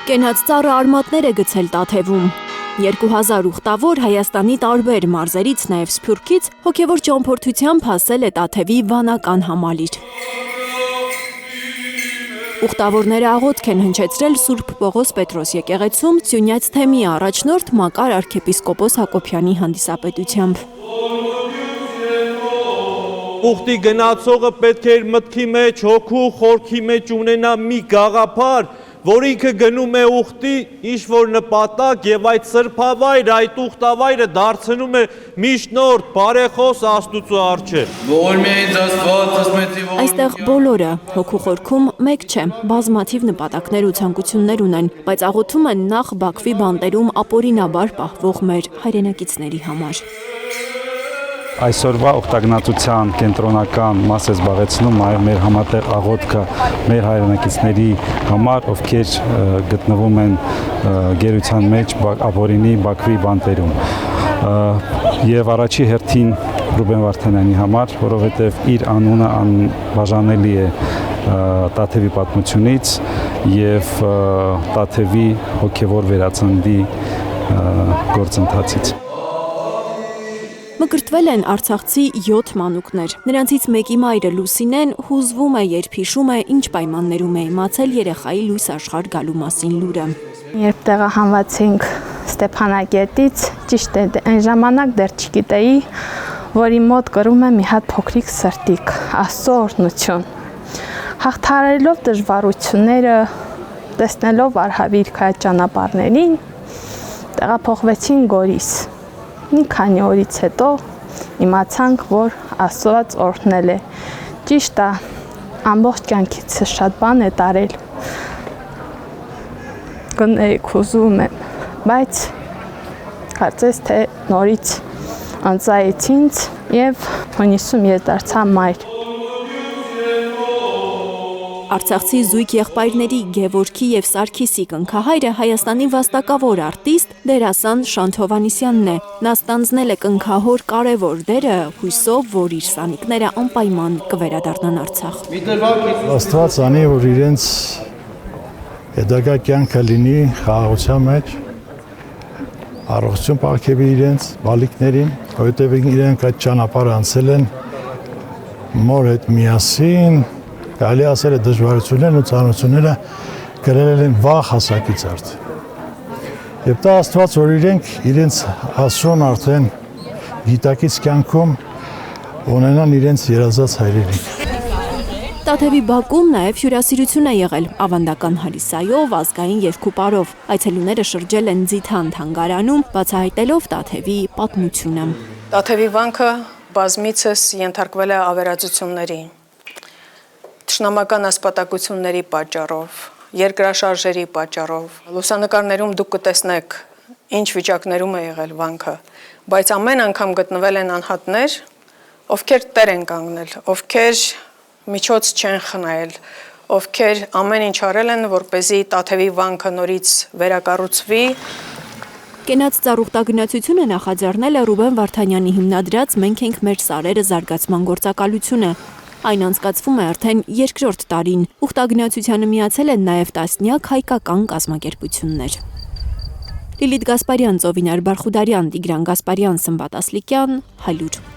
Կենաց ծառը արմատներ է գցել Տաթևում։ 2000 ուխտավոր Հայաստանի տարբեր մարզերից, նաև Սփյուռքից, հոգևոր ճամփորդությամբ հասել է Տաթևի վանական համալիր։ Ուխտավորները աղոթք են հնչեցրել Սուրբ Պողոս Պետրոս եկեղեցում Սյունյաց թեմի առաջնորդ Մակար arczepiskopos Հակոբյանի հանդիսապետությամբ։ Ուխտի գնացողը պետք է մտքի մեջ, հոգու, խորքի մեջ ունենա մի գաղափար, որ ինքը գնում է ուխտի ինչ-որ նպատակ եւ այդ սրբավայր, այդ ուխտավայրը դարձնում է միջնորդ, բարեխոս Աստծո առջև։ Այստեղ բոլորը հոգու խորքում մեկ չէ, բազմաթիվ նպատակներ ու ցանկություններ ունեն, բայց աղոթում են նախ Բաքվի բանտերում ապօրինաբար պահվող մեր հայրենակիցների համար։ Այսօրվա օգտագործության կենտրոնական մասը զբաղեցնում այլ մեր համատեղ աղոթքը մեր հայրենակիցների համար, ովքեր գտնվում են գերության մեջ ապօրինի Բաքվի բանտերում։ Եվ առաջի հերթին Ռուբեն Վարդանյանի համար, որովհետև իր անունը անբաժանելի է Տաթևի պատմությունից եւ Տաթևի հոգևոր վերածննդի գործընթացից։ Մկրտվել են Արցախցի 7 մանուկներ։ Նրանցից մեկի մայրը Լուսինեն հուզվում է, երբ հիշում է, ինչ պայմաններում է իմացել երեխայի լույս աշխարհ գալու մասին լուրը։ Երբ տեղահանվացինք Ստեփանակերտից, ճիշտ է, այն ժամանակ դեռ չգիտեի, որ իմ մոտ կրում է մի հատ փոքրիկ սրտիկ, Աստծո օրհնություն։ Հաղթահարելով դժվարությունները, տեսնելով արհավիրք այդ ճանապարհներին, տեղափոխվեցին Գորիս։ Մի քանի օրից հետո իմացանք, որ Աստված օրհնել է։ Ճիշտ է, ամբողջ կյանքից շատ բան է տարել։ Կներեք, ուզում եմ, բայց կարծես թե նորից անցայեց ինձ եւ հունիսում ես դարձա մայր։ Արցախցի զույգ եղբայրների Գևորգի եւ Սարգիսի կնքահայրը Հայաստանի վաստակավոր արտիստ դերասան Շանթ Հովհաննիսյանն է։ Նա ստանձնել է կնքահոր կարևոր դերը, հույսով, որ իր սանիկները անպայման կվերադառնան Արցախ։ Աստված անի, որ իրենց հետագա կյանքը լինի խաղաղության մեջ, առողջություն պարգևի իրենց բալիկներին, որովհետև իրենք այդ ճանապարհը անցել են մոր հետ միասին, կարելի ասել է դժվարություններն ու ծանրությունները գրել են վաղ հասակից արդեն։ Եվ դա Աստված, որ իրենց հասուն արդեն գիտակից կյանքում ունենան իրենց երազած հայրերին։ Տաթևի բակում նաև հյուրասիրություն է եղել ավանդական հալիսայով, ազգային երկու պարով։ Այցելուները շրջել են Ձիթան թանգարանում, բացահայտելով Տաթևի պատմությունը։ Տաթևի վանքը բազմիցս ենթարկվել է ավերածությունների, թշնամական ասպատակությունների պատճառով, երկրաշարժերի պատճառով։ Լուսանկարներում դուք կտեսնեք ինչ վիճակներում է եղել վանքը, բայց ամեն անգամ գտնվել են անհատներ, ովքեր տեր են կանգնել, ովքեր միջոց չեն խնայել, ովքեր ամեն ինչ արել են, որպեսզի Տաթևի վանքը նորից վերակառուցվի։ Կենաց ծառուխտագնացությունը նախաձեռնել է Ռուբեն Վարդանյանի հիմնադրած «Մենք ենք մեր սարերը» զարգացման գործակալությունը։ Այն անցկացվում է արդեն երկրորդ տարին։ Ուխտագնացությանը միացել են նաև տասնյակ հայկական կազմակերպություններ։ Լիլիթ Գասպարյան, Ծովինար Բարխուդարյան, Տիգրան Գասպարյան, Սմբատ Ասլիկյան, Հայլուր։